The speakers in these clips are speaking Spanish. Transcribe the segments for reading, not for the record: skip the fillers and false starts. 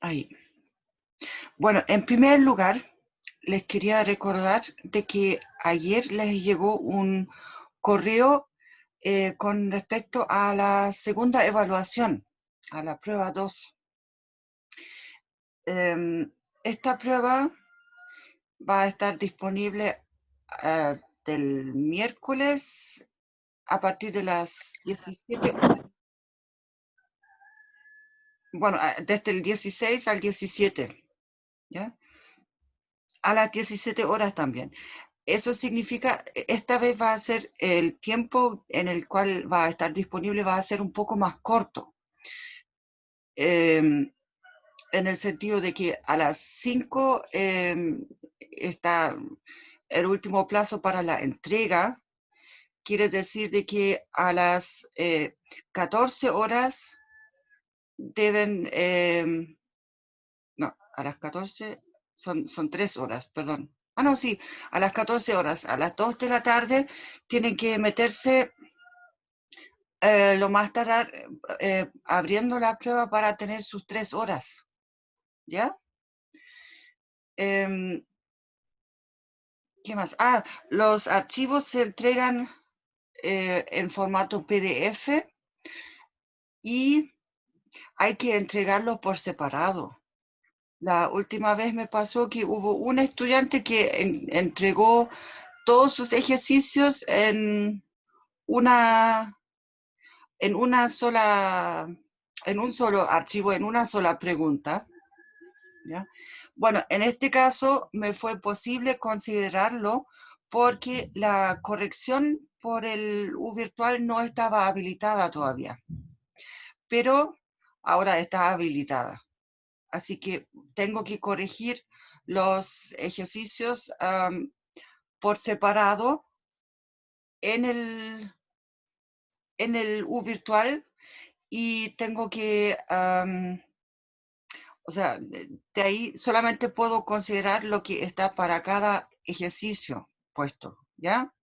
Ahí. Bueno, en primer lugar, les quería recordar de que ayer les llegó un correo con respecto a la segunda evaluación, a la prueba 2. Esta prueba va a estar disponible del miércoles a partir de las 17 horas. Bueno, desde el 16 al 17, ¿ya? A las 17 horas también. Eso significa, esta vez va a ser el tiempo en el cual va a estar disponible, va a ser un poco más corto. En el sentido de que a las 5 está el último plazo para la entrega. Quiere decir de que a las 14 horas deben, no, a las 14 son 3 horas, perdón. Ah, no, sí, a las 14 horas, a las 2 de la tarde tienen que meterse lo más tardar abriendo la prueba para tener sus 3 horas, ¿ya? ¿Qué más? Ah, los archivos se entregan en formato PDF y hay que entregarlos por separado. La última vez me pasó que hubo un estudiante que entregó todos sus ejercicios una, en una sola, en un solo archivo, en una sola pregunta, ¿ya? Bueno, en este caso me fue posible considerarlo porque la corrección por el U virtual no estaba habilitada todavía, pero ahora está habilitada. Así que tengo que corregir los ejercicios por separado en el U virtual y tengo que, o sea, de ahí solamente puedo considerar lo que está para cada ejercicio puesto, ¿ya?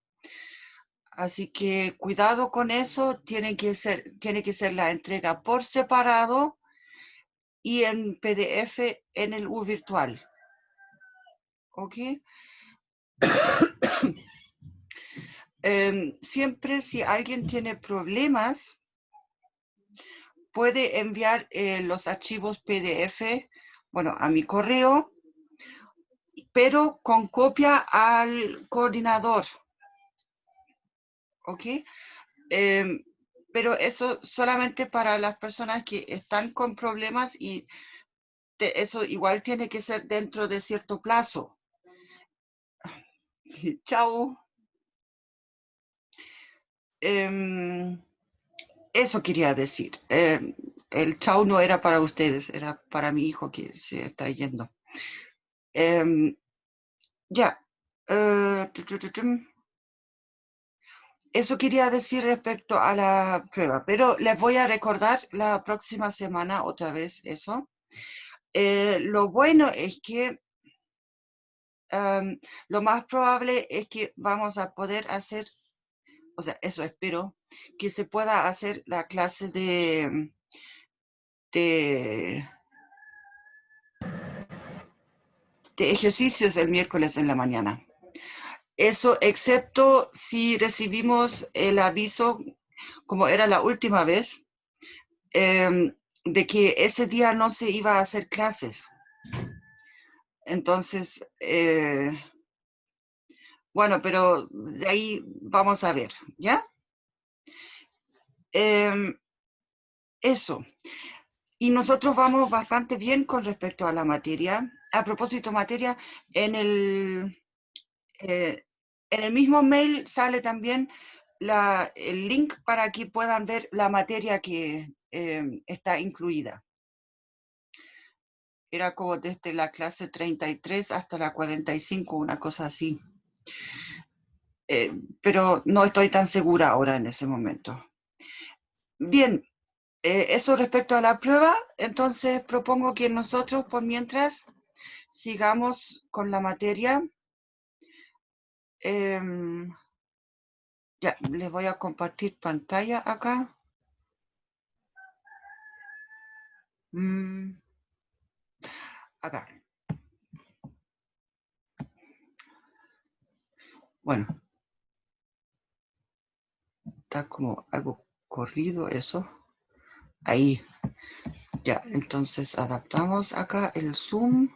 Así que cuidado con eso, tiene que ser la entrega por separado y en PDF en el U virtual. ¿Ok? Siempre si alguien tiene problemas, puede enviar los archivos PDF, bueno, a mi correo, pero con copia al coordinador. ¿Ok? Pero eso solamente para las personas que están con problemas y eso igual tiene que ser dentro de cierto plazo. Chao. Eso quería decir. El chau no era para ustedes, era para mi hijo que se está yendo. Ya. Eso quería decir respecto a la prueba, pero les voy a recordar la próxima semana otra vez eso. Lo bueno es que lo más probable es que vamos a poder hacer, o sea, eso espero, que se pueda hacer la clase de ejercicios el miércoles en la mañana. Eso excepto si recibimos el aviso, como era la última vez, de que ese día no se iba a hacer clases. Entonces, bueno, pero de ahí vamos a ver, ¿ya? Eso. Y nosotros vamos bastante bien con respecto a la materia. A propósito, materia, en el, en el mismo mail sale también el link para que puedan ver la materia que está incluida. Era como desde la clase 33 hasta la 45, una cosa así. Pero no estoy tan segura ahora en ese momento. Bien, eso respecto a la prueba, entonces propongo que nosotros, por mientras, sigamos con la materia. Ya, les voy a compartir pantalla acá. acá. Bueno, está como algo corrido eso. Ahí. Ya, entonces adaptamos acá el zoom.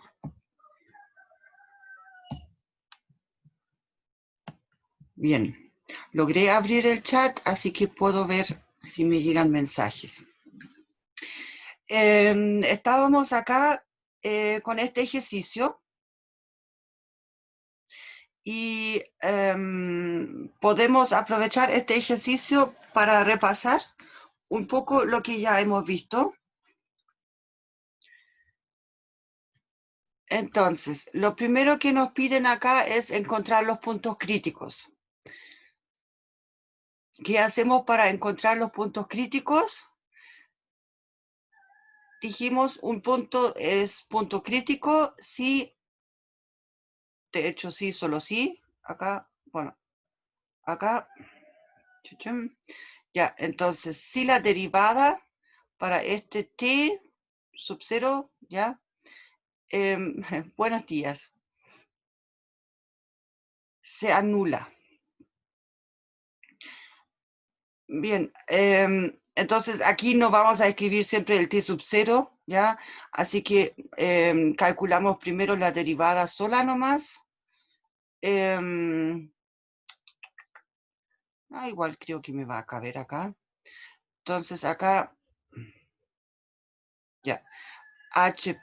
Bien, logré abrir el chat, así que puedo ver si me llegan mensajes. Estábamos acá con este ejercicio y podemos aprovechar este ejercicio para repasar un poco lo que ya hemos visto. Entonces, lo primero que nos piden acá es encontrar los puntos críticos. ¿Qué hacemos para encontrar los puntos críticos? Dijimos un punto es punto crítico si, de hecho sí, solo sí, acá, bueno, acá, ya, entonces si la derivada para este t sub 0, ya, buenos días, se anula. Bien, entonces aquí no vamos a escribir siempre el t sub 0, ¿ya? Así que calculamos primero la derivada sola nomás. Igual creo que me va a caber acá. Entonces acá, ya, h'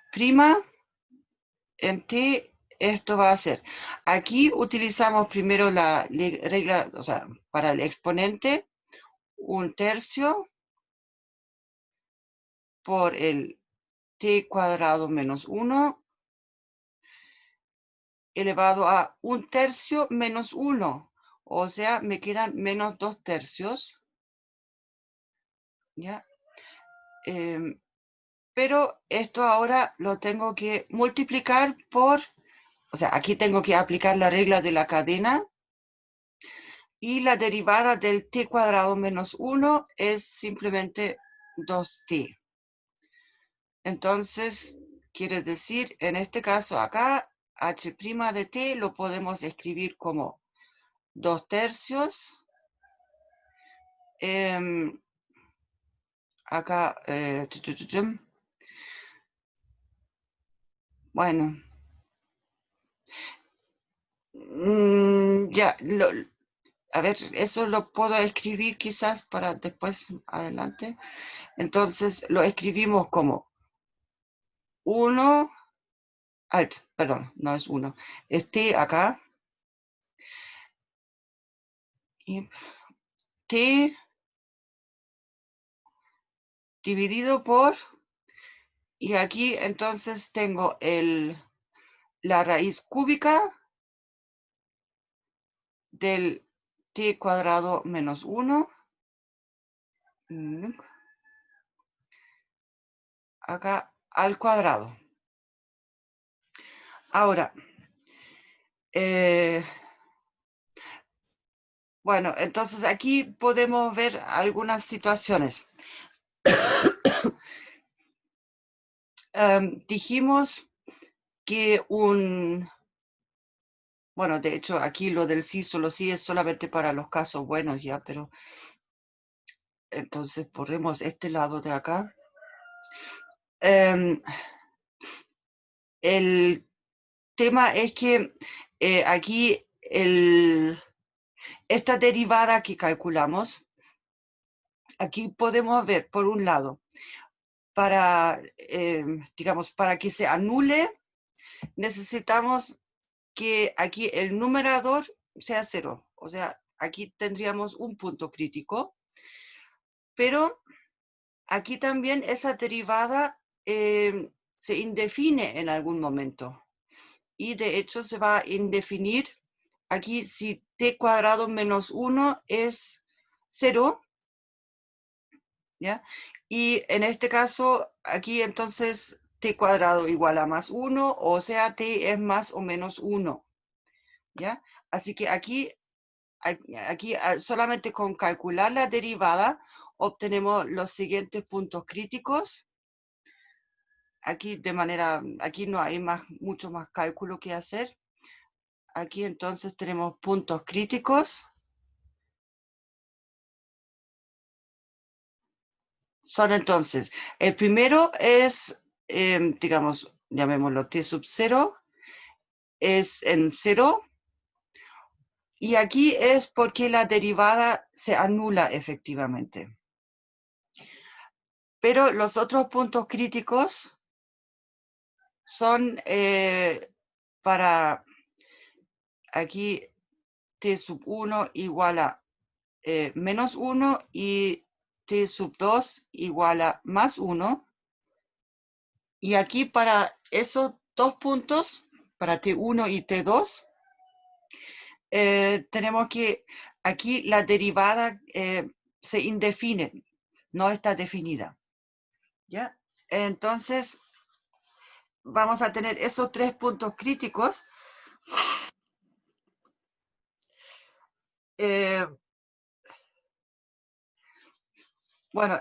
en t, esto va a ser. Aquí utilizamos primero la regla, o sea, para el exponente, 1/3 por el t cuadrado menos 1 elevado a 1/3 menos 1. O sea, me quedan menos 2/3. ¿Ya? Pero esto ahora lo tengo que multiplicar por, o sea, aquí tengo que aplicar la regla de la cadena. Y la derivada del t cuadrado menos 1 es simplemente 2t. Entonces, quiere decir, en este caso acá, h' de t lo podemos escribir como 2/3. Acá, bueno. Ya, a ver, eso lo puedo escribir quizás para después adelante. Entonces, lo escribimos como 1, perdón, no es 1, es t acá. Y t dividido por, y aquí entonces tengo la raíz cúbica del t cuadrado menos 1. Acá al cuadrado. Ahora, bueno, entonces aquí podemos ver algunas situaciones. Dijimos que bueno, de hecho aquí lo del sí solo sí es solamente para los casos buenos ya, pero entonces borremos este lado de acá. El tema es que aquí esta derivada que calculamos, aquí podemos ver, por un lado, para, digamos, para que se anule, necesitamos que aquí el numerador sea 0. O sea, aquí tendríamos un punto crítico, pero aquí también esa derivada se indefine en algún momento. Y de hecho se va a indefinir aquí si t cuadrado menos 1 es 0, ¿ya? Y en este caso, aquí entonces t cuadrado igual a más 1, o sea, t es más o menos 1, ¿ya? Así que aquí solamente con calcular la derivada obtenemos los siguientes puntos críticos. aquí aquí no hay mucho más cálculo que hacer. Aquí entonces tenemos puntos críticos. Son entonces, el primero es, digamos, llamémoslo t sub 0, es en 0. Y aquí es porque la derivada se anula efectivamente. Pero los otros puntos críticos son para aquí t sub 1 igual a menos 1 y t sub 2 igual a más 1. Y aquí para esos dos puntos, para t1 y t2, tenemos que aquí la derivada se indefine, no está definida. ¿Ya? Entonces, vamos a tener esos tres puntos críticos. Bueno,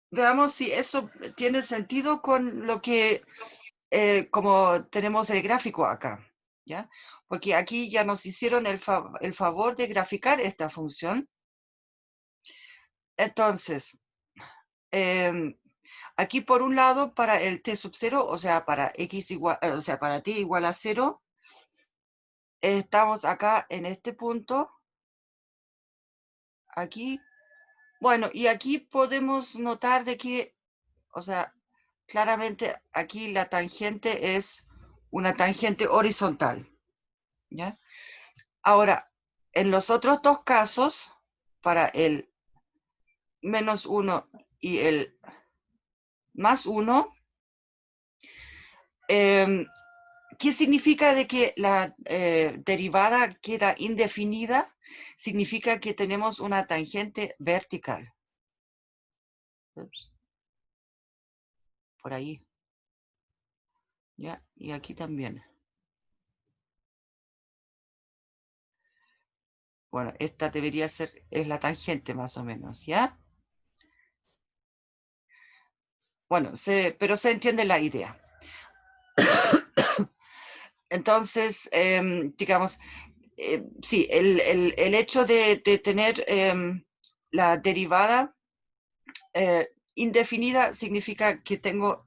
veamos si eso tiene sentido con lo que, como tenemos el gráfico acá, ¿ya? Porque aquí ya nos hicieron el favor de graficar esta función. Entonces, aquí por un lado, para el t sub 0, o sea, para x igual, o sea, para t igual a 0, estamos acá en este punto, aquí. Bueno, y aquí podemos notar de que, o sea, claramente aquí la tangente es una tangente horizontal, ¿ya? Ahora, en los otros dos casos, para el menos 1 y el más 1, ¿qué significa de que la derivada queda indefinida? Significa que tenemos una tangente vertical. Ups. Por ahí. ¿Ya? Y aquí también. Bueno, esta debería ser, es la tangente más o menos, ¿ya? Bueno, pero se entiende la idea. Entonces, digamos, sí, el hecho de tener la derivada indefinida significa que tengo,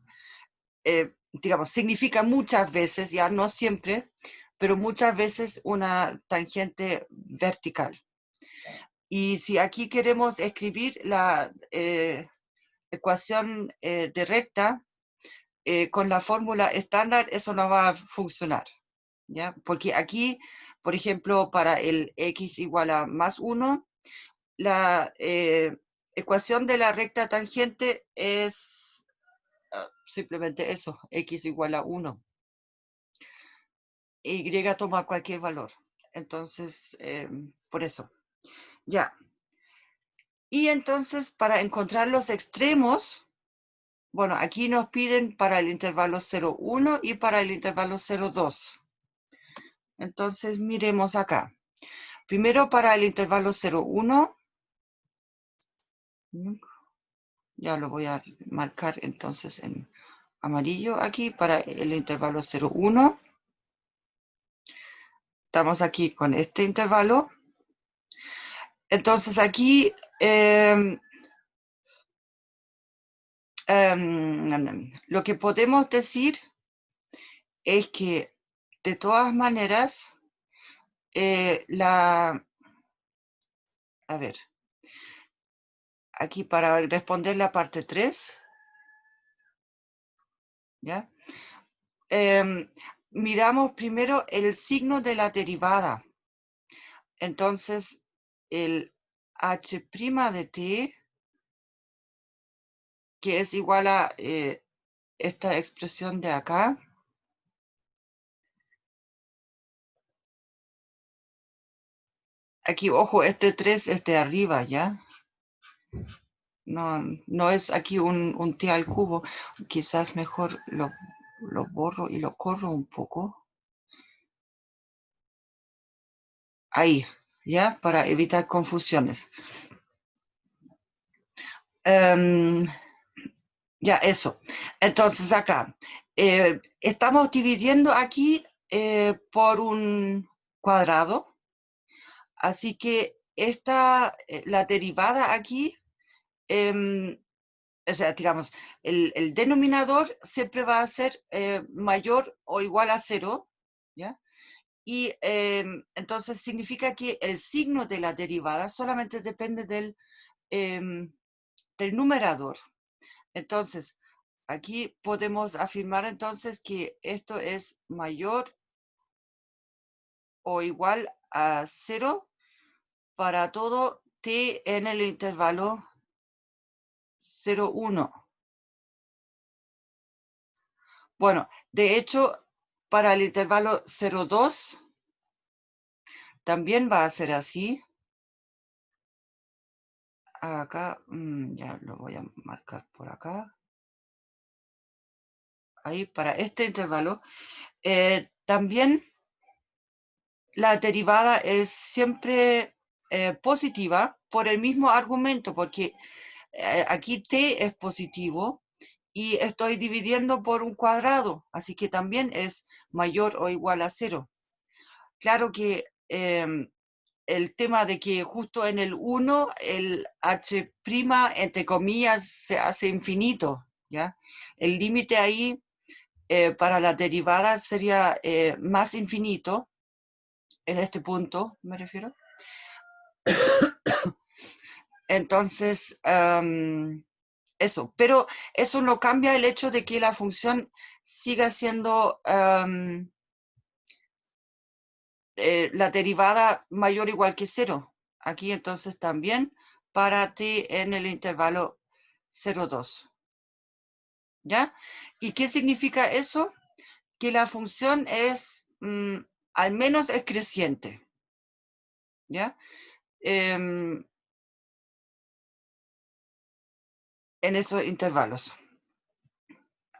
digamos, significa muchas veces, ya no siempre, pero muchas veces una tangente vertical. Y si aquí queremos escribir la ecuación de recta con la fórmula estándar, eso no va a funcionar, ¿ya? Porque aquí, por ejemplo, para el x igual a más 1, la ecuación de la recta tangente es simplemente eso, x igual a 1. Y toma cualquier valor. Entonces, por eso. Ya. Y entonces, para encontrar los extremos, bueno, aquí nos piden para el intervalo 0,1 y para el intervalo 0,2. Entonces, miremos acá. Primero para el intervalo 0,1. Ya lo voy a marcar entonces en amarillo aquí para el intervalo 0,1. Estamos aquí con este intervalo. Entonces aquí lo que podemos decir es que de todas maneras a ver, aquí para responder la parte 3, ¿ya? Miramos primero el signo de la derivada. Entonces, el h' de t, que es igual a esta expresión de acá. Aquí, ojo, este 3 es de arriba, ¿ya? No es aquí un t al cubo. Quizás mejor lo borro y lo corro un poco. Ahí, ¿ya? Para evitar confusiones. Ya, eso. Entonces acá, estamos dividiendo aquí por un cuadrado, así que la derivada aquí, o sea, digamos, el denominador siempre va a ser mayor o igual a 0, ¿ya? Y entonces significa que el signo de la derivada solamente depende del numerador. Entonces, aquí podemos afirmar entonces que esto es mayor o igual a 0 para todo t en el intervalo 0, 1. Bueno, de hecho, para el intervalo 0, 2 también va a ser así. Acá, ya lo voy a marcar por acá. Ahí, para este intervalo. También la derivada es siempre positiva por el mismo argumento, porque aquí t es positivo y estoy dividiendo por un cuadrado, así que también es mayor o igual a 0. Claro que el tema de que justo en el 1 el h', entre comillas, se hace infinito, ¿ya? El límite ahí para la derivada sería más infinito, en este punto me refiero. Entonces, eso, pero eso no cambia el hecho de que la función siga siendo la derivada mayor o igual que 0. Aquí entonces también para t en el intervalo 0, 2. ¿Ya? ¿Y qué significa eso? Que la función es, al menos es creciente. ¿Ya? En esos intervalos.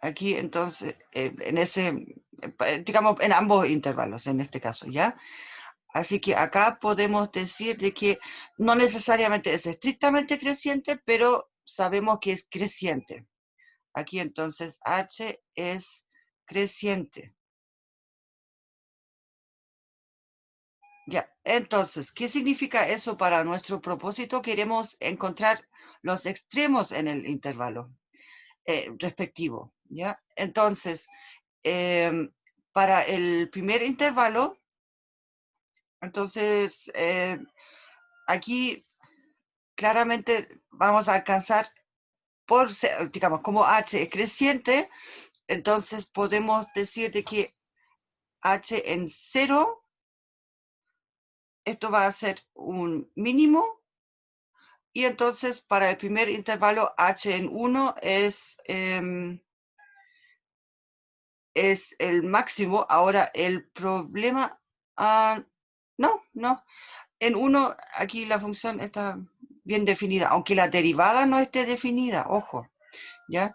Aquí entonces, digamos, en ambos intervalos en este caso, ¿ya? Así que acá podemos decir de que no necesariamente es estrictamente creciente, pero sabemos que es creciente. Aquí entonces h es creciente. Ya, entonces, ¿qué significa eso para nuestro propósito? Queremos encontrar los extremos en el intervalo respectivo, ¿ya? Entonces, para el primer intervalo, entonces, aquí claramente vamos a alcanzar digamos, como h es creciente, entonces podemos decir de que h en 0, esto va a ser un mínimo, y entonces para el primer intervalo h en 1 es el máximo. Ahora el problema, no, en 1 aquí la función está bien definida, aunque la derivada no esté definida, ojo, ¿ya?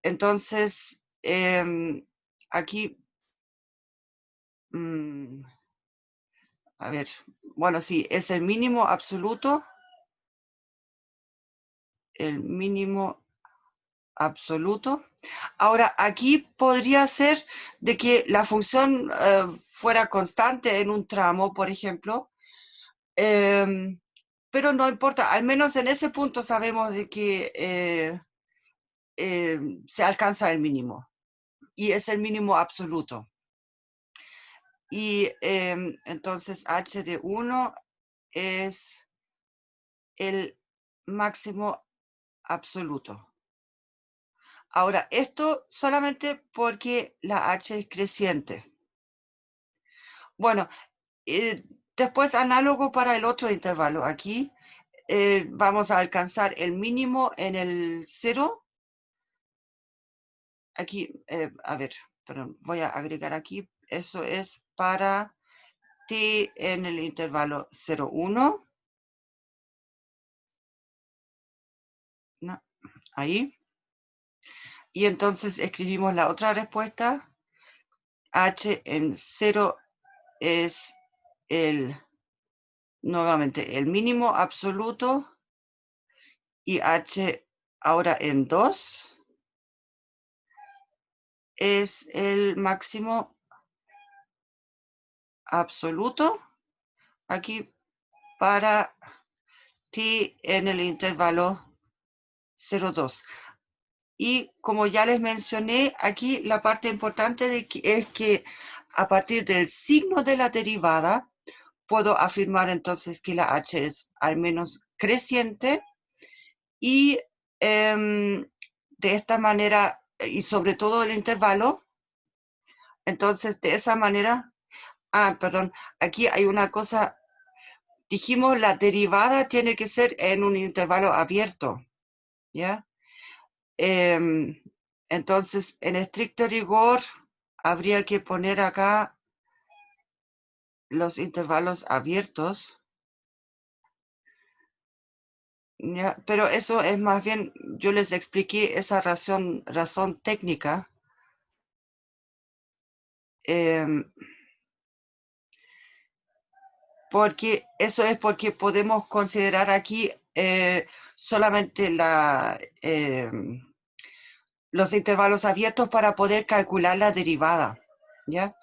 Entonces, aquí, a ver, bueno, sí, es el mínimo absoluto, el mínimo absoluto. Ahora, aquí podría ser de que la función fuera constante en un tramo, por ejemplo, pero no importa, al menos en ese punto sabemos de que se alcanza el mínimo, y es el mínimo absoluto. Y entonces h de 1 es el máximo absoluto. Ahora, esto solamente porque la h es creciente. Bueno, después análogo para el otro intervalo. Aquí vamos a alcanzar el mínimo en el 0. Aquí, a ver, perdón, voy a agregar aquí. Eso es para t en el intervalo 0, 1. No, ahí. Y entonces escribimos la otra respuesta. H en 0 es nuevamente el mínimo absoluto, y h ahora en 2 es el máximo absoluto aquí para t en el intervalo 0,2. Y como ya les mencioné, aquí la parte importante es que a partir del signo de la derivada, puedo afirmar entonces que la h es al menos creciente y de esta manera, y sobre todo el intervalo, entonces de esa manera, perdón, aquí hay una cosa, dijimos la derivada tiene que ser en un intervalo abierto, ¿ya? Entonces, en estricto rigor, habría que poner acá los intervalos abiertos, ¿ya? Pero eso es más bien, yo les expliqué esa razón técnica. Porque eso es porque podemos considerar aquí solamente los intervalos abiertos para poder calcular la derivada, ¿ya?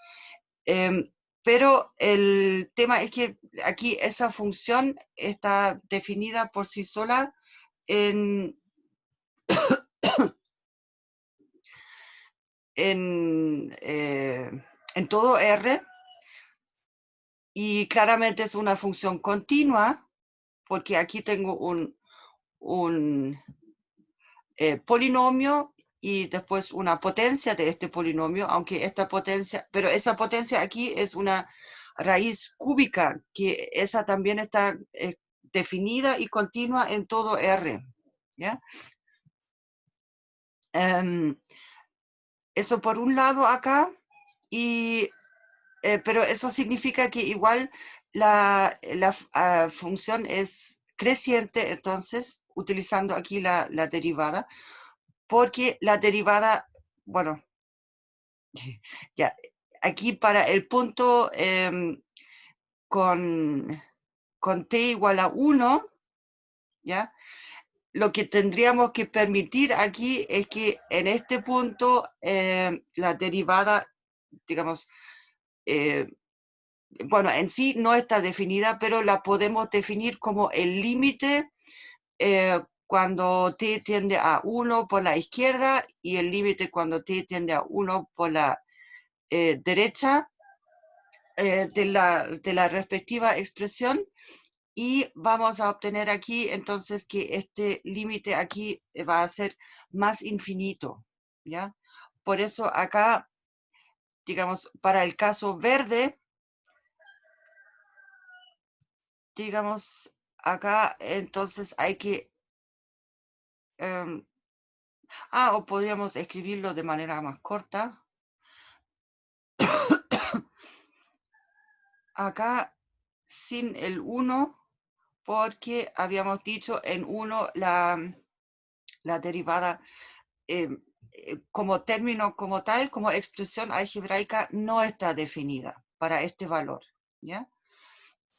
Pero el tema es que aquí esa función está definida por sí sola en, en todo R, y claramente es una función continua, porque aquí tengo un polinomio y después una potencia de este polinomio, aunque esta potencia, pero esa potencia aquí es una raíz cúbica, que esa también está definida y continua en todo R, ¿ya? Eso por un lado acá, y, pero eso significa que igual la función es creciente, entonces, utilizando aquí la derivada, porque la derivada, bueno, ya, aquí para el punto con t igual a 1, ¿ya? Lo que tendríamos que permitir aquí es que en este punto la derivada, digamos, bueno, en sí no está definida, pero la podemos definir como el límite cuando t tiende a 1 por la izquierda y el límite cuando t tiende a 1 por la derecha de la respectiva expresión, y vamos a obtener aquí entonces que este límite aquí va a ser más infinito, ¿ya? Por eso acá, digamos, para el caso verde, digamos, acá entonces hay que o podríamos escribirlo de manera más corta. Acá sin el 1, porque habíamos dicho en 1 la derivada como término como tal, como expresión algebraica, no está definida para este valor, ¿ya?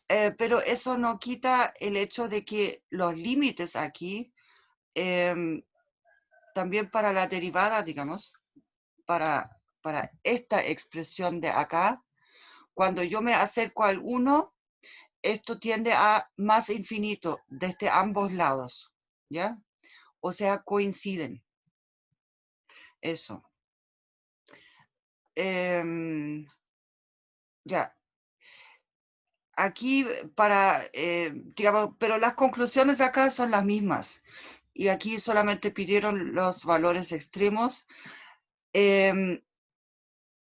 Pero eso no quita el hecho de que los límites aquí, también para la derivada, digamos, para esta expresión de acá, cuando yo me acerco al 1, esto tiende a más infinito desde ambos lados, ¿ya? O sea, coinciden. Eso. Ya. Aquí digamos, pero las conclusiones de acá son las mismas. Y aquí solamente pidieron los valores extremos.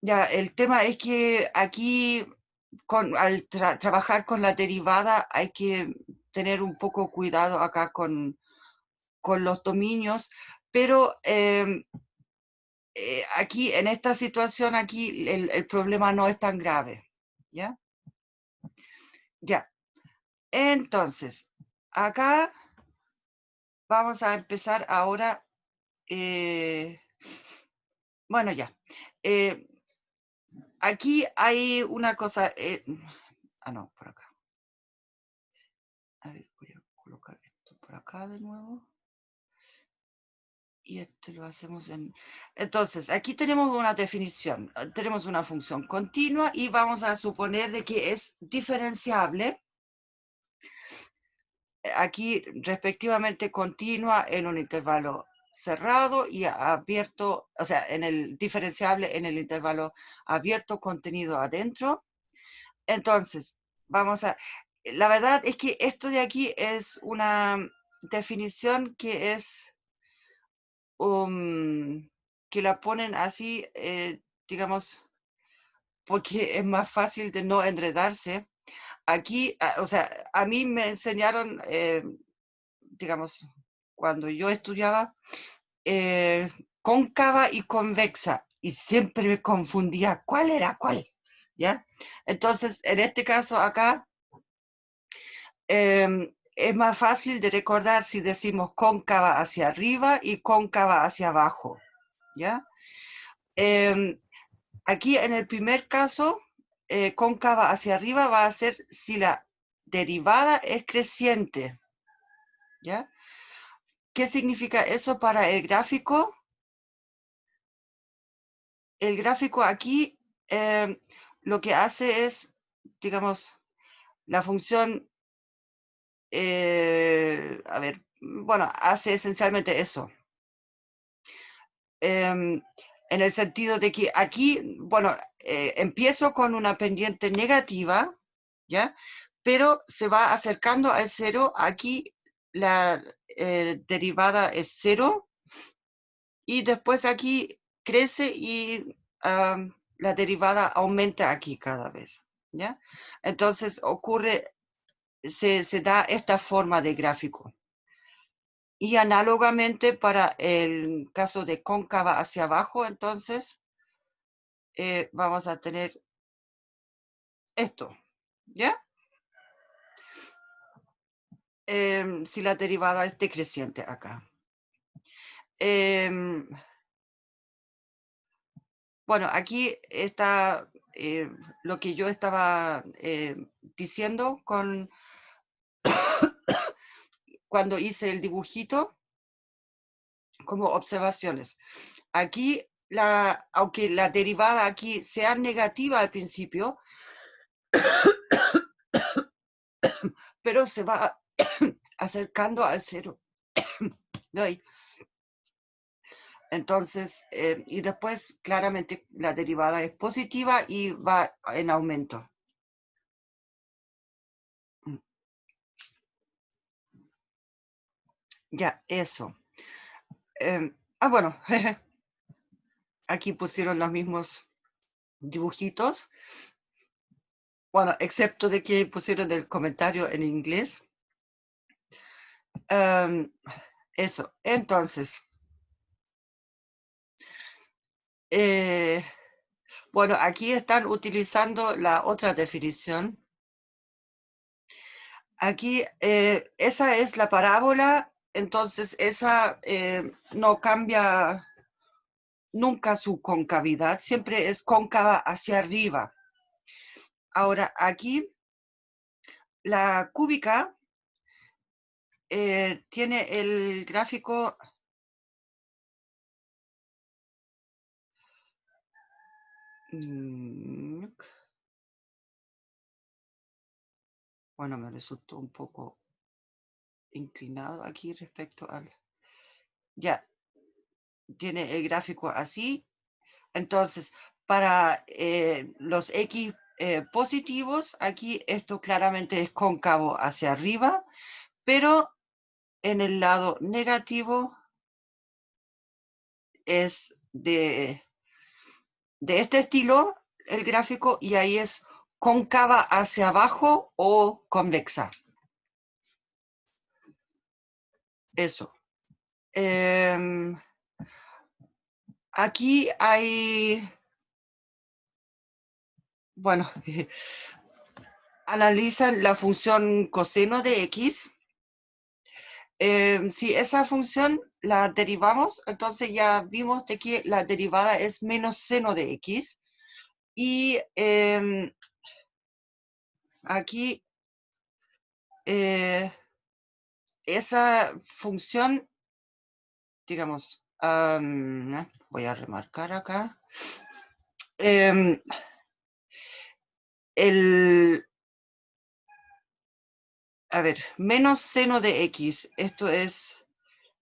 Ya, el tema es que aquí, al trabajar con la derivada, hay que tener un poco cuidado acá con los dominios, pero aquí, en esta situación, aquí el problema no es tan grave, ¿ya? Ya, entonces, acá vamos a empezar ahora, bueno, ya. Aquí hay una cosa, no, por acá. A ver, voy a colocar esto por acá de nuevo. Y esto lo hacemos en... Entonces, aquí tenemos una definición. Tenemos una función continua y vamos a suponer de que es diferenciable. Aquí, respectivamente, continua en un intervalo cerrado y abierto, o sea, en el diferenciable en el intervalo abierto, contenido adentro. Entonces, vamos a... La verdad es que esto de aquí es una definición que es... que la ponen así, digamos, porque es más fácil de no enredarse. Aquí, o sea, a mí me enseñaron, digamos, cuando yo estudiaba, cóncava y convexa, y siempre me confundía cuál era cuál, ¿ya? Entonces, en este caso acá, es más fácil de recordar si decimos cóncava hacia arriba y cóncava hacia abajo, ¿ya? Aquí en el primer caso, cóncava hacia arriba va a ser si la derivada es creciente, ¿ya? ¿Qué significa eso para el gráfico? El gráfico aquí lo que hace es, digamos, la función, a ver, bueno, hace esencialmente eso. En el sentido de que aquí, bueno, empiezo con una pendiente negativa, ¿ya? Pero se va acercando al cero. Aquí la derivada es cero y después aquí crece y la derivada aumenta aquí cada vez, ¿ya? Entonces ocurre, se da esta forma de gráfico. Y análogamente para el caso de cóncava hacia abajo, entonces vamos a tener esto, ¿ya? Si la derivada es decreciente acá. Bueno, aquí está lo que yo estaba diciendo cuando hice el dibujito como observaciones. Aquí, aunque la derivada aquí sea negativa al principio, pero se va acercando al cero. Entonces, y después claramente la derivada es positiva y va en aumento. Ya, eso. Bueno, aquí pusieron los mismos dibujitos. Bueno, excepto de que pusieron el comentario en inglés. Eso, entonces. Bueno, aquí están utilizando la otra definición. Aquí, esa es la parábola, entonces esa no cambia nunca su concavidad, siempre es cóncava hacia arriba. Ahora, aquí la cúbica tiene el gráfico bueno, me resultó un poco inclinado aquí respecto al... Ya, tiene el gráfico así. Entonces, para los X positivos, aquí esto claramente es cóncavo hacia arriba, pero en el lado negativo es de este estilo el gráfico y ahí es cóncava hacia abajo o convexa. Eso. Aquí hay, bueno, analizan la función coseno de X. Si esa función la derivamos, entonces ya vimos de que la derivada es menos seno de X. Y aquí esa función, digamos, Voy a remarcar acá. A ver, menos seno de x. Esto es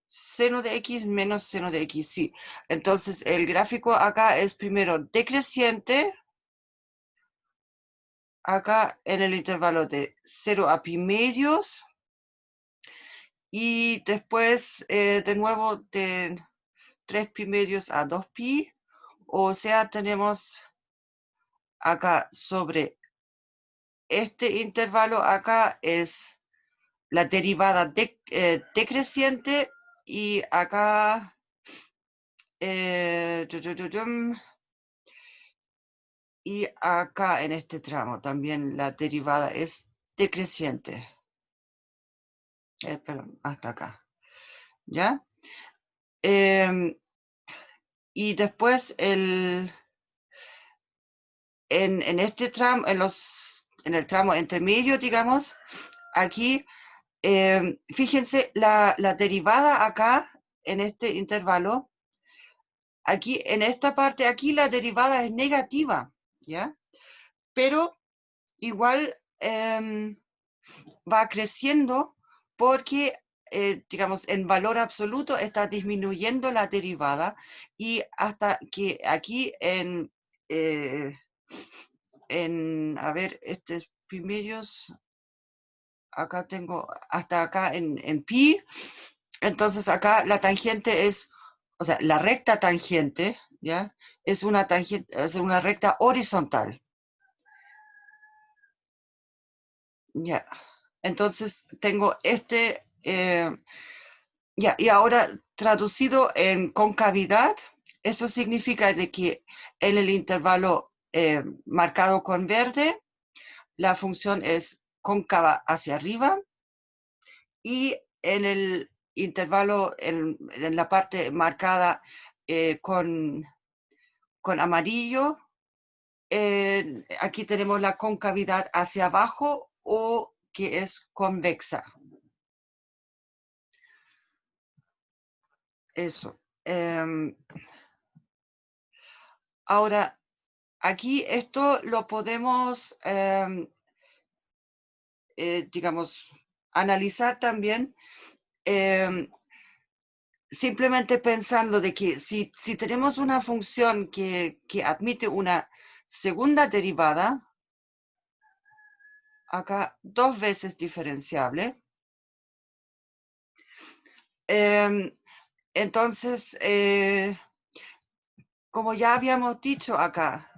seno de x menos seno de x, sí. Entonces, el gráfico acá es primero decreciente, acá en el intervalo de 0 a pi medios, y después de nuevo de 3 pi medios a 2 pi, o sea, tenemos acá sobre este intervalo acá es la derivada decreciente, y acá y acá en este tramo también la derivada es decreciente. Perdón, hasta acá. ¿Ya? Y después en este tramo, en el tramo intermedio, digamos, aquí, fíjense, la derivada acá, en este intervalo, aquí, en esta parte, aquí la derivada es negativa, ¿ya? Pero igual va creciendo porque, digamos, en valor absoluto está disminuyendo la derivada, y hasta que aquí a ver, estos primerios, acá tengo hasta acá en pi, entonces acá la tangente es, o sea, la recta tangente, ¿ya? Es una tangente, es una recta horizontal. Ya. Entonces tengo ya, y ahora traducido en concavidad, eso significa de que en el intervalo marcado con verde, la función es cóncava hacia arriba, y en el intervalo, en la parte marcada con amarillo, aquí tenemos la concavidad hacia abajo, o que es convexa. Eso. Ahora, aquí esto lo podemos, digamos, analizar también, simplemente pensando de que si tenemos una función que admite una segunda derivada, acá 2 veces diferenciable, entonces, como ya habíamos dicho acá,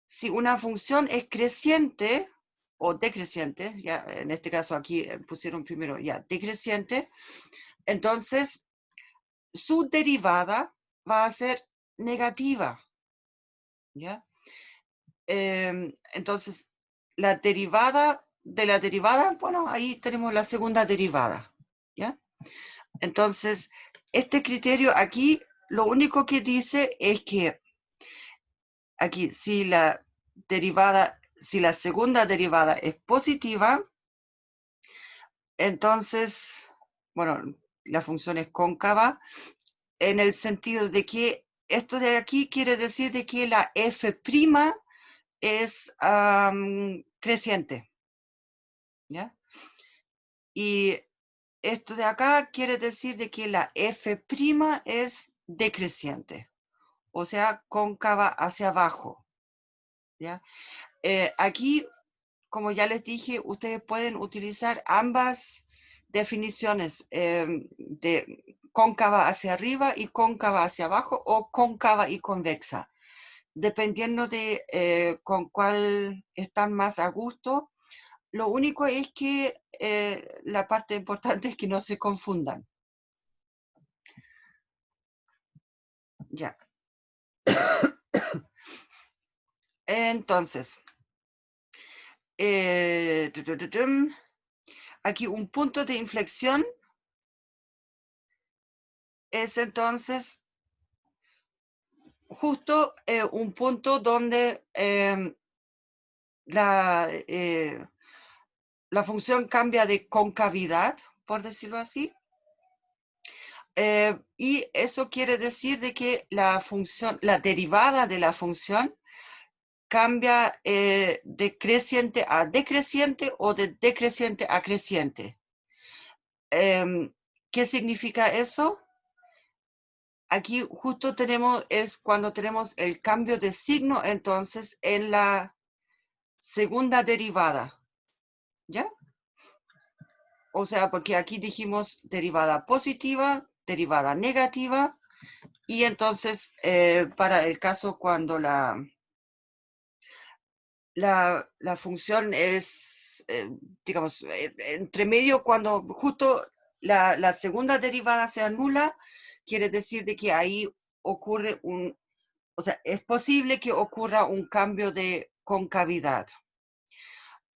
si una función es creciente o decreciente, ya en este caso aquí pusieron primero ya decreciente, entonces su derivada va a ser negativa, ¿ya? Entonces, la derivada de la derivada, bueno, ahí tenemos la segunda derivada, ¿ya? Entonces, este criterio aquí, lo único que dice es que aquí, si la segunda derivada es positiva, entonces, bueno, la función es cóncava, en el sentido de que esto de aquí quiere decir de que la f' es creciente, ¿ya? Y esto de acá quiere decir de que la f' es decreciente, o sea, cóncava hacia abajo, ¿ya? Aquí, como ya les dije, ustedes pueden utilizar ambas definiciones, de cóncava hacia arriba y cóncava hacia abajo, o cóncava y convexa, dependiendo de con cuál están más a gusto. Lo único es que la parte importante es que no se confundan. Ya. Entonces, aquí un punto de inflexión es entonces justo un punto donde la función cambia de concavidad, por decirlo así, Y eso quiere decir de que la función, la derivada de la función cambia de creciente a decreciente o de decreciente a creciente. ¿Qué significa eso? Aquí justo tenemos, es cuando tenemos el cambio de signo, entonces, en la segunda derivada, ¿ya? O sea, porque aquí dijimos derivada positiva, derivada negativa, y entonces, para el caso cuando la función es, digamos, entre medio, cuando justo la segunda derivada se anula, quiere decir de que ahí ocurre o sea, es posible que ocurra un cambio de concavidad.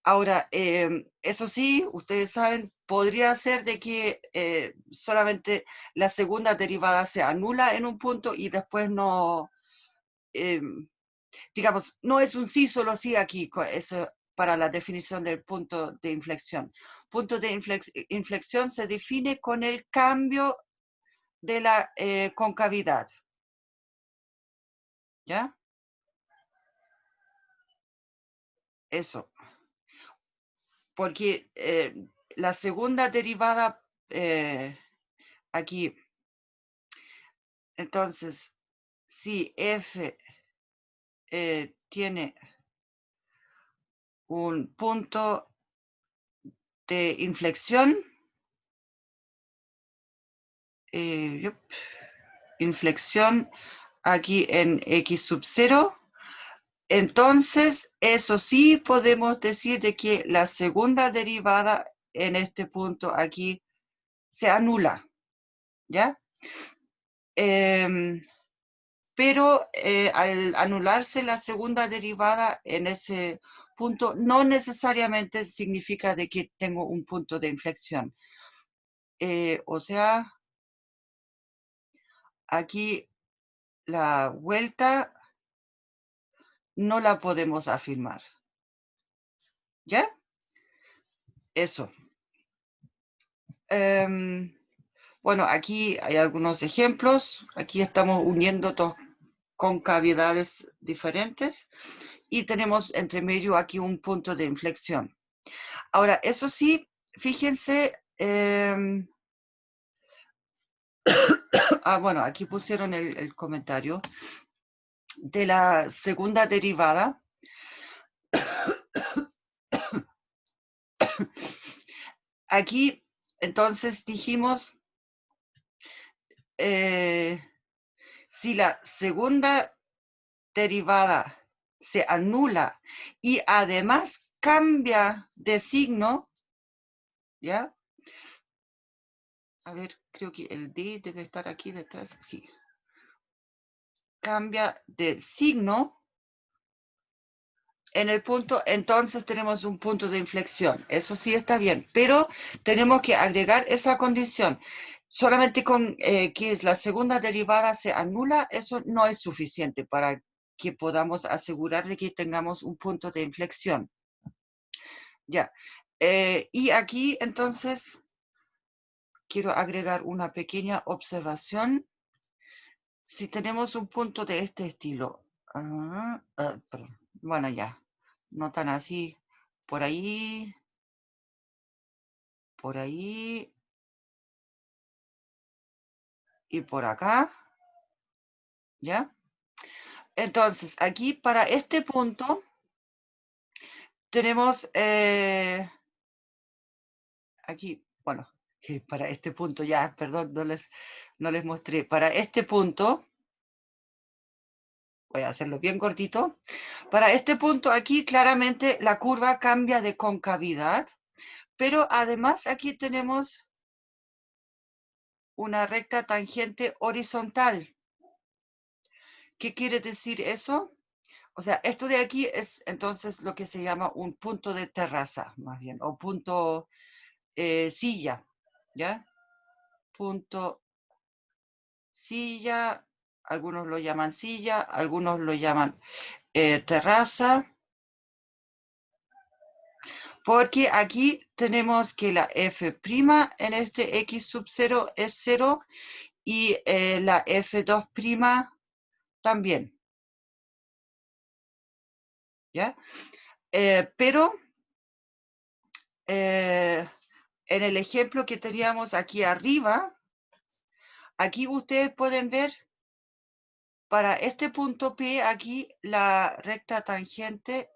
Ahora, eso sí, ustedes saben, podría ser de que solamente la segunda derivada se anula en un punto y después no, digamos, no es un sí, solo sí aquí, eso para la definición del punto de inflexión. Punto de inflexión se define con el cambio de la concavidad. ¿Ya? Eso. Porque la segunda derivada aquí, entonces, si f tiene un punto de inflexión, inflexión aquí en x sub 0, entonces, eso sí podemos decir de que la segunda derivada en este punto aquí se anula, ¿ya? Pero al anularse la segunda derivada en ese punto, no necesariamente significa de que tengo un punto de inflexión. O sea, aquí la vuelta no la podemos afirmar. ¿Ya? Eso. Bueno, aquí hay algunos ejemplos. Aquí estamos uniendo dos concavidades diferentes y tenemos entre medio aquí un punto de inflexión. Ahora, eso sí, fíjense, bueno, aquí pusieron el comentario de la segunda derivada. Aquí, entonces, dijimos, si la segunda derivada se anula y además cambia de signo, ¿ya? A ver, creo que el D debe estar aquí detrás, sí. Cambia de signo en el punto, entonces tenemos un punto de inflexión. Eso sí está bien, pero tenemos que agregar esa condición. Solamente con que es la segunda derivada se anula, eso no es suficiente para que podamos asegurar de que tengamos un punto de inflexión. Ya. Y aquí, entonces, quiero agregar una pequeña observación. Si tenemos un punto de este estilo, bueno, ya, no tan así, por ahí, y por acá, ¿ya? Entonces, aquí para este punto tenemos, aquí, bueno, para este punto ya, perdón, no les mostré, para este punto, voy a hacerlo bien cortito, para este punto aquí claramente la curva cambia de concavidad, pero además aquí tenemos una recta tangente horizontal. ¿Qué quiere decir eso? O sea, esto de aquí es entonces lo que se llama un punto de terraza, más bien, o punto silla, ¿ya? Punto silla, algunos lo llaman silla, algunos lo llaman terraza. Porque aquí tenemos que la f' en este x sub 0 es 0 y la f2' también. ¿Ya? Pero en el ejemplo que teníamos aquí arriba, aquí ustedes pueden ver para este punto P, aquí la recta tangente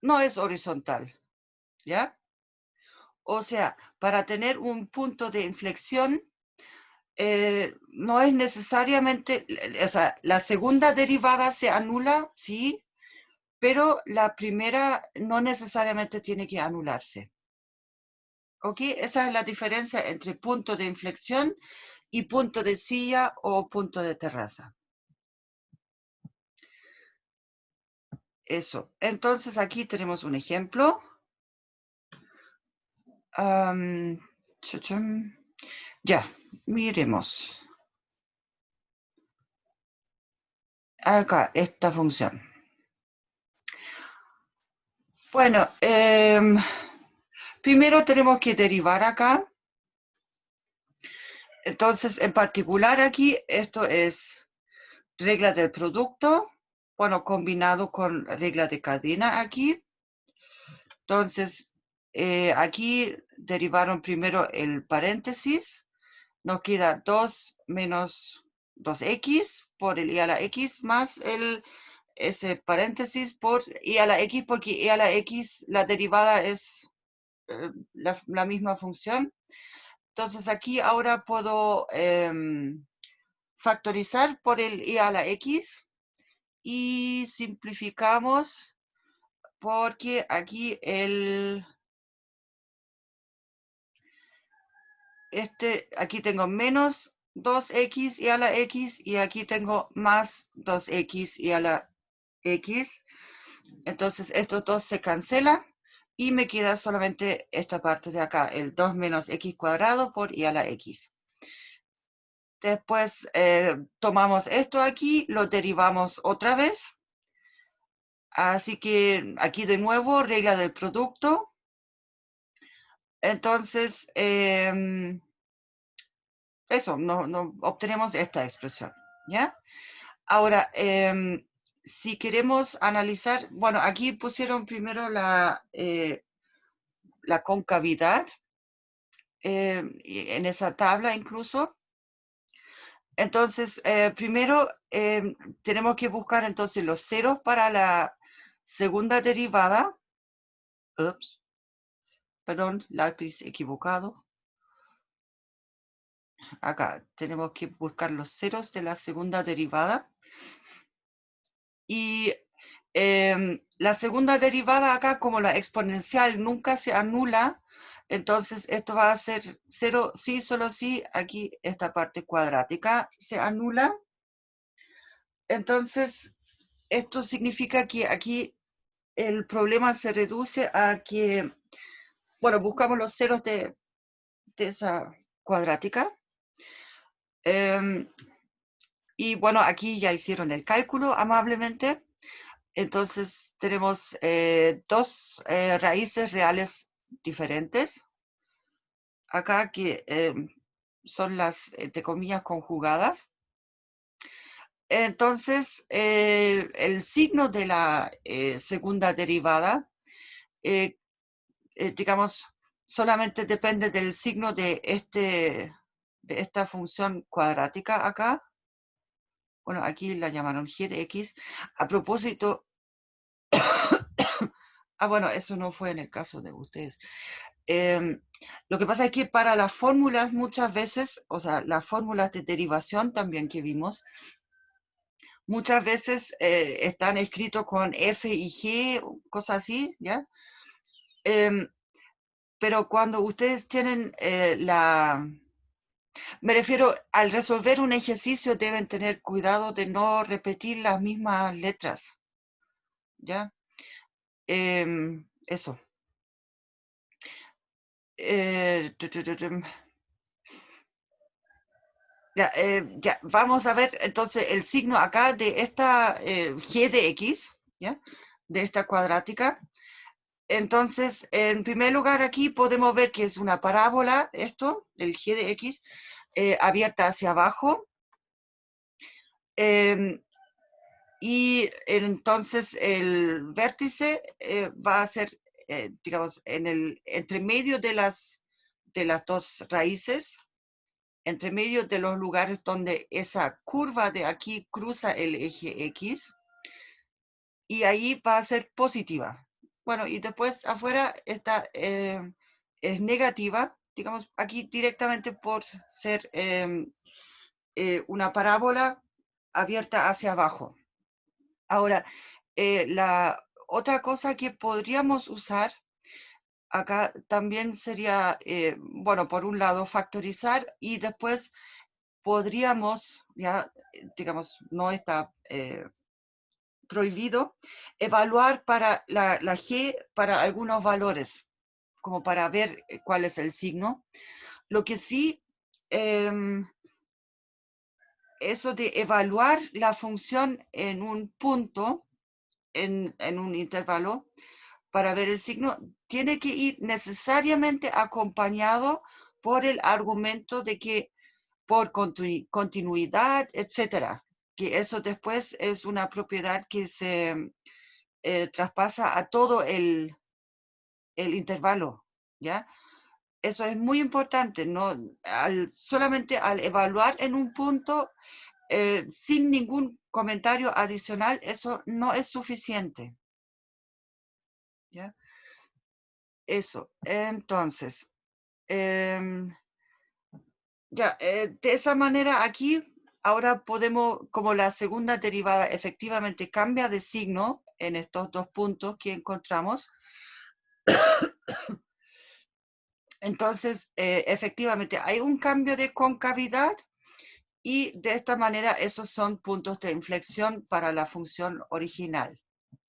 no es horizontal, ¿ya? O sea, para tener un punto de inflexión, no es necesariamente, o sea, la segunda derivada se anula, sí, pero la primera no necesariamente tiene que anularse. ¿Ok? Esa es la diferencia entre punto de inflexión y punto de silla o punto de terraza. Eso. Entonces aquí tenemos un ejemplo. Ya, miremos. Acá, esta función. Bueno, primero tenemos que derivar acá. Entonces, en particular aquí, esto es regla del producto, bueno, combinado con regla de cadena aquí. Entonces, aquí derivaron primero el paréntesis, nos queda 2 menos 2x por el i a la x más ese paréntesis por i a la x, porque i a la x, la derivada es la misma función. Entonces aquí ahora puedo factorizar por el i a la x y simplificamos porque aquí aquí tengo menos 2x y a la x y aquí tengo más 2x y a la x. Entonces estos dos se cancelan y me queda solamente esta parte de acá, el 2 menos x cuadrado por y a la x. Después tomamos esto aquí, lo derivamos otra vez. Así que aquí de nuevo, regla del producto. Entonces, eso, no obtenemos esta expresión, ¿ya? Ahora, si queremos analizar, bueno, aquí pusieron primero la concavidad, en esa tabla incluso. Entonces, primero tenemos que buscar entonces los ceros para la segunda derivada. Ups, perdón, lápiz equivocado. Acá tenemos que buscar los ceros de la segunda derivada. Y la segunda derivada acá, como la exponencial nunca se anula, entonces esto va a ser 0, sí, solo sí, aquí esta parte cuadrática se anula. Entonces, esto significa que aquí el problema se reduce a que, bueno, buscamos los ceros de esa cuadrática. Y bueno, aquí ya hicieron el cálculo amablemente. Entonces tenemos dos raíces reales diferentes. Acá que son las, entre comillas, conjugadas. Entonces, el signo de la segunda derivada, digamos, solamente depende del signo de esta función cuadrática acá. Bueno, aquí la llamaron g de x. A propósito, bueno, eso no fue en el caso de ustedes. Lo que pasa es que para las fórmulas muchas veces, o sea, las fórmulas de derivación también que vimos, muchas veces están escritos con f y g, cosas así, ¿ya? Pero cuando ustedes tienen me refiero, al resolver un ejercicio deben tener cuidado de no repetir las mismas letras, ¿ya? Eso. Ya, vamos a ver entonces el signo acá de esta g de x, ¿ya? De esta cuadrática. Entonces, en primer lugar, aquí podemos ver que es una parábola, esto, el g de x, abierta hacia abajo. Y entonces el vértice va a ser, digamos, entre medio de las dos raíces, entre medio de los lugares donde esa curva de aquí cruza el eje X, y ahí va a ser positiva. Bueno, y después afuera está, es negativa, digamos, aquí directamente por ser una parábola abierta hacia abajo. Ahora, la otra cosa que podríamos usar acá también sería, bueno, por un lado factorizar y después podríamos, ya, digamos, no está prohibido, evaluar para la G para algunos valores, como para ver cuál es el signo. Lo que sí, eso de evaluar la función en un punto, en un intervalo, para ver el signo, tiene que ir necesariamente acompañado por el argumento de que por continuidad, etcétera, que eso después es una propiedad que se traspasa a todo el intervalo, ¿ya? Eso es muy importante, ¿no? Solamente al evaluar en un punto, sin ningún comentario adicional, eso no es suficiente, ¿ya? Eso, entonces, ya, de esa manera aquí, ahora podemos, como la segunda derivada efectivamente cambia de signo en estos dos puntos que encontramos, entonces efectivamente hay un cambio de concavidad y de esta manera esos son puntos de inflexión para la función original,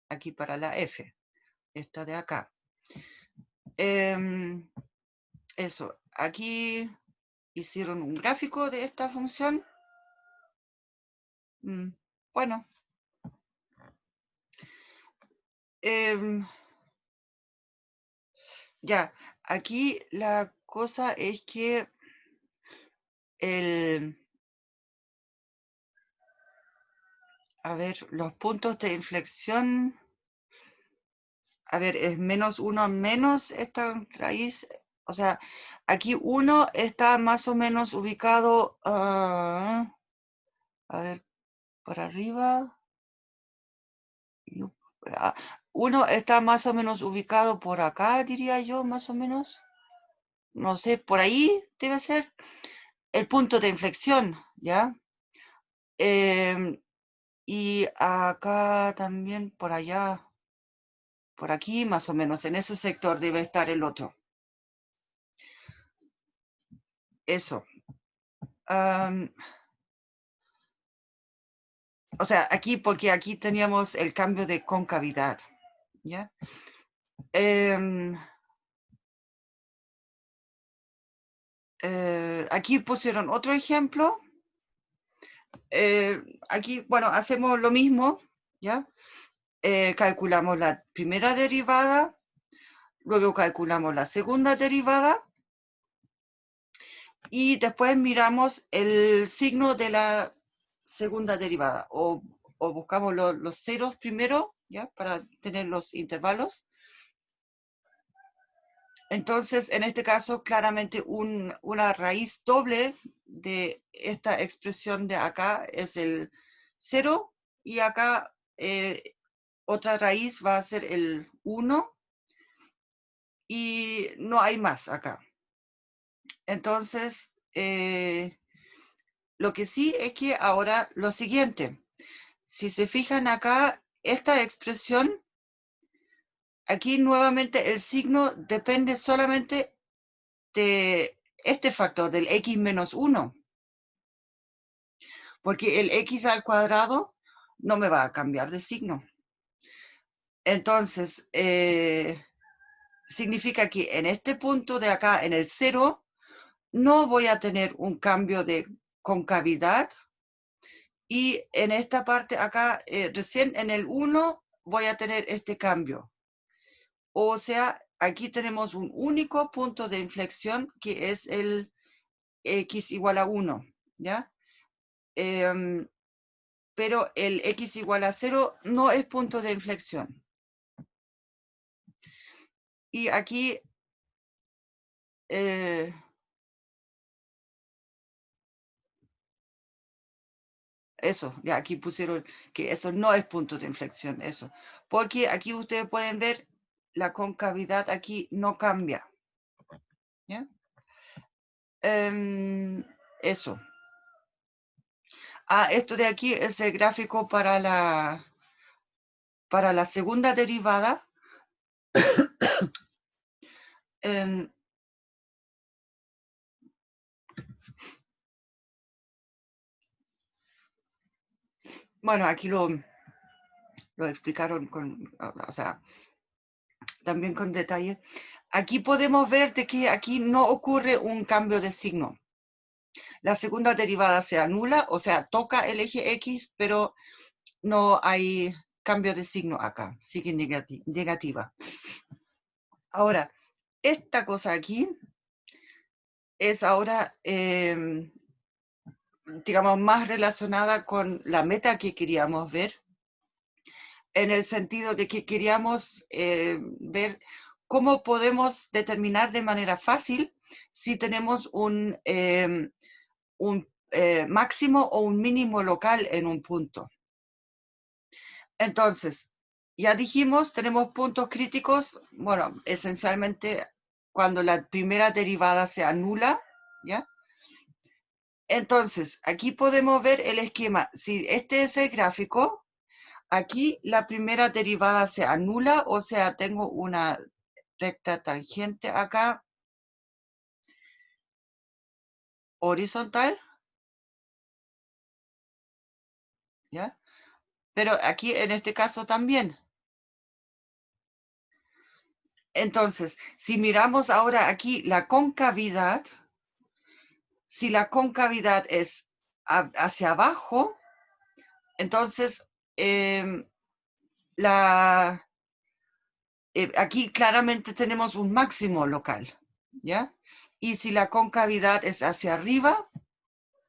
aquí para la f, esta de acá. Eso, aquí hicieron un gráfico de esta función. Bueno. Ya, aquí la cosa es que a ver, los puntos de inflexión, a ver, es menos uno menos esta raíz, o sea, aquí uno está más o menos ubicado, a ver, por arriba, uno está más o menos ubicado por acá, diría yo, más o menos, no sé, por ahí debe ser el punto de inflexión, ¿ya? Y acá también, por allá, por aquí más o menos, en ese sector debe estar el otro. Eso. O sea, aquí, porque aquí teníamos el cambio de concavidad, ¿ya? Aquí pusieron otro ejemplo. Aquí, bueno, hacemos lo mismo, ¿ya? Calculamos la primera derivada, luego calculamos la segunda derivada, y después miramos el signo de la segunda derivada, o buscamos los ceros primero, ¿ya? Para tener los intervalos. Entonces, en este caso, claramente una raíz doble de esta expresión de acá es el 0, y acá otra raíz va a ser el 1, y no hay más acá. Entonces, lo que sí es que ahora lo siguiente, si se fijan acá, esta expresión, aquí nuevamente el signo depende solamente de este factor, del x menos 1, porque el x al cuadrado no me va a cambiar de signo. Entonces, significa que en este punto de acá, en el 0, no voy a tener un cambio de concavidad, y en esta parte acá, recién en el 1, voy a tener este cambio. O sea, aquí tenemos un único punto de inflexión que es el x igual a 1, ¿ya? Pero el x igual a 0 no es punto de inflexión. Y aquí eso, ya aquí pusieron que eso no es punto de inflexión, eso. Porque aquí ustedes pueden ver la concavidad aquí no cambia. ¿Ya? Eso. Ah, esto de aquí es el gráfico para la segunda derivada. Bueno, aquí lo explicaron o sea, también con detalle. Aquí podemos ver de que aquí no ocurre un cambio de signo. La segunda derivada se anula, o sea, toca el eje X, pero no hay cambio de signo acá, sigue negativa. Ahora, esta cosa aquí es ahora, digamos, más relacionada con la meta que queríamos ver, en el sentido de que queríamos ver cómo podemos determinar de manera fácil si tenemos un máximo o un mínimo local en un punto. Entonces, ya dijimos, tenemos puntos críticos, bueno, esencialmente cuando la primera derivada se anula, ¿ya? Entonces, aquí podemos ver el esquema. Si este es el gráfico, aquí la primera derivada se anula, o sea, tengo una recta tangente acá, horizontal, ¿ya? Pero aquí en este caso también. Entonces, si miramos ahora aquí la concavidad, si la concavidad es hacia abajo, entonces aquí claramente tenemos un máximo local, ¿ya? Y si la concavidad es hacia arriba,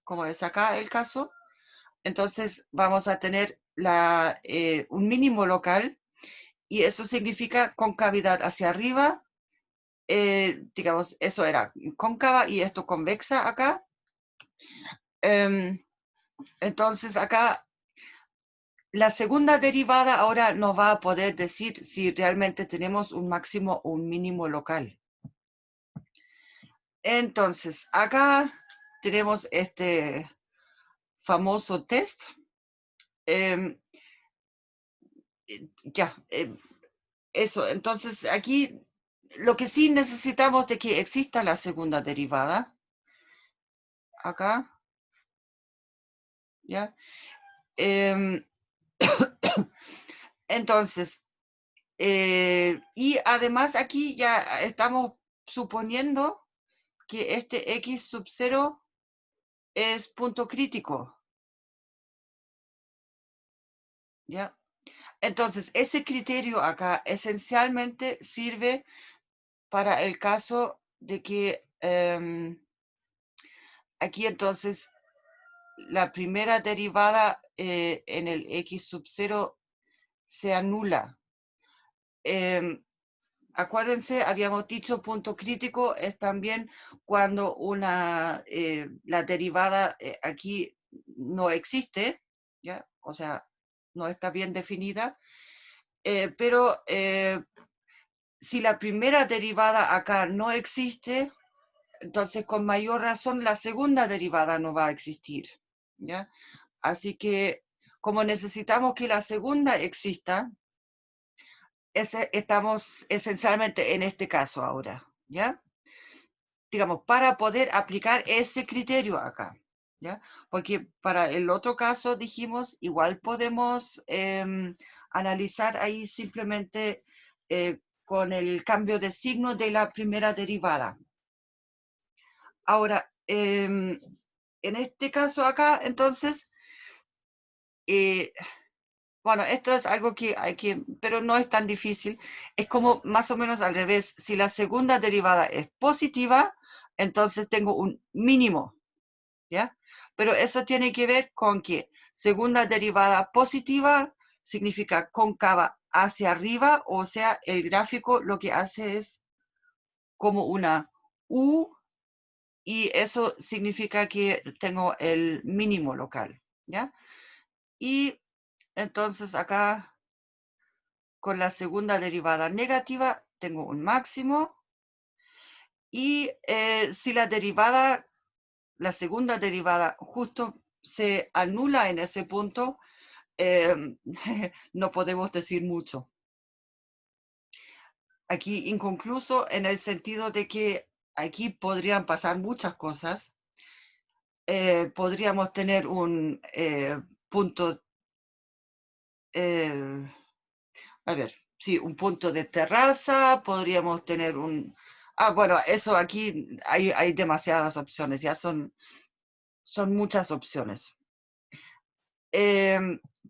como es acá el caso, entonces vamos a tener un mínimo local, y eso significa concavidad hacia arriba, digamos, eso era cóncava y esto convexa acá. Entonces acá la segunda derivada ahora nos va a poder decir si realmente tenemos un máximo o un mínimo local. Entonces acá tenemos este famoso test. Ya, eso. Entonces aquí lo que sí necesitamos de que exista la segunda derivada. Acá. ¿Ya? Entonces, y además aquí ya estamos suponiendo que este x sub 0 es punto crítico. ¿Ya? Entonces, ese criterio acá esencialmente sirve para el caso de que aquí entonces la primera derivada en el x sub 0 se anula. Acuérdense, habíamos dicho punto crítico es también cuando la derivada aquí no existe, ¿ya? O sea, no está bien definida, pero si la primera derivada acá no existe, entonces con mayor razón la segunda derivada no va a existir, ¿ya? Así que como necesitamos que la segunda exista, estamos esencialmente en este caso ahora, ¿ya? Digamos, para poder aplicar ese criterio acá, ¿ya? Porque para el otro caso dijimos, igual podemos analizar ahí simplemente con el cambio de signo de la primera derivada. Ahora, en este caso acá, entonces, Bueno, esto es algo que hay que, pero no es tan difícil. Es como más o menos al revés. Si la segunda derivada es positiva, entonces tengo un mínimo, ¿ya? Pero eso tiene que ver con que segunda derivada positiva significa cóncava hacia arriba, o sea, el gráfico lo que hace es como una U, y eso significa que tengo el mínimo local, ¿ya? Y entonces acá con la segunda derivada negativa tengo un máximo, y si la derivada, la segunda derivada justo se anula en ese punto, no podemos decir mucho. Aquí inconcluso en el sentido de que aquí podrían pasar muchas cosas. Podríamos tener un punto, a ver, sí, un punto de terraza, podríamos tener un... Ah, bueno, eso aquí hay demasiadas opciones, ya son muchas opciones.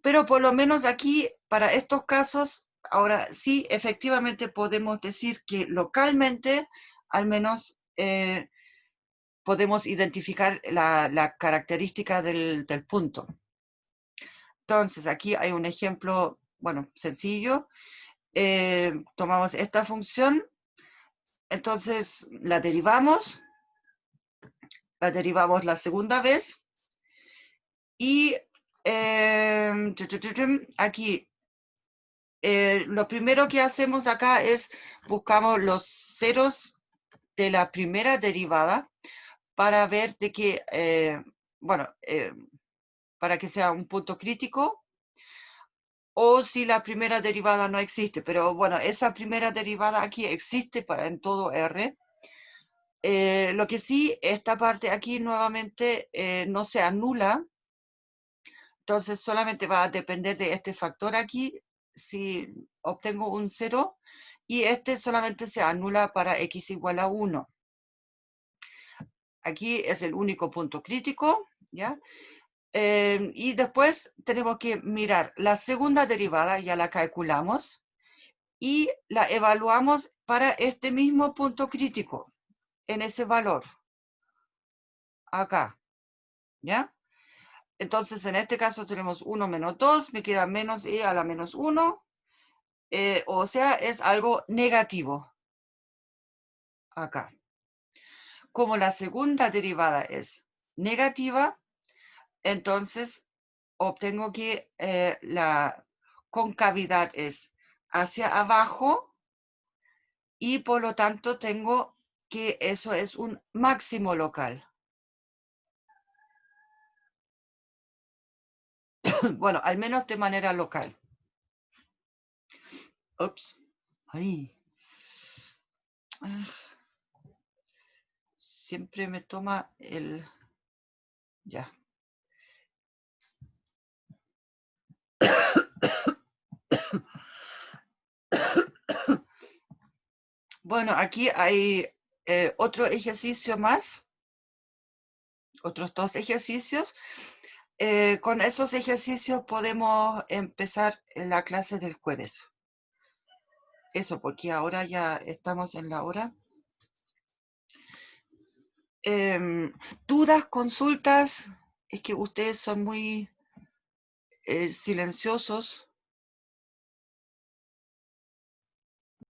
Pero por lo menos aquí, para estos casos, ahora sí, efectivamente podemos decir que localmente, al menos, podemos identificar la característica del punto. Entonces, aquí hay un ejemplo, bueno, sencillo. Tomamos esta función, entonces la derivamos la segunda vez, y aquí lo primero que hacemos acá es buscamos los ceros de la primera derivada para ver de que, bueno, para que sea un punto crítico, o si la primera derivada no existe. Pero bueno, esa primera derivada aquí existe en todo R. Lo que sí, esta parte aquí nuevamente no se anula, entonces solamente va a depender de este factor aquí, si obtengo un 0, y este solamente se anula para x igual a 1. Aquí es el único punto crítico, ¿ya? Y después tenemos que mirar la segunda derivada, ya la calculamos, y la evaluamos para este mismo punto crítico, en ese valor, acá, ¿ya? Entonces, en este caso tenemos 1 menos 2, me queda menos e a la menos 1, o sea, es algo negativo, acá. Como la segunda derivada es negativa, entonces obtengo que la concavidad es hacia abajo, y por lo tanto tengo que eso es un máximo local. Bueno, al menos de manera local. Ups. Ay. Siempre me toma el... Ya. Bueno, aquí hay otro ejercicio más, otros 2 ejercicios. Con esos ejercicios podemos empezar la clase del jueves. Eso, porque ahora ya estamos en la hora. ¿Dudas, consultas? Es que ustedes son muy silenciosos.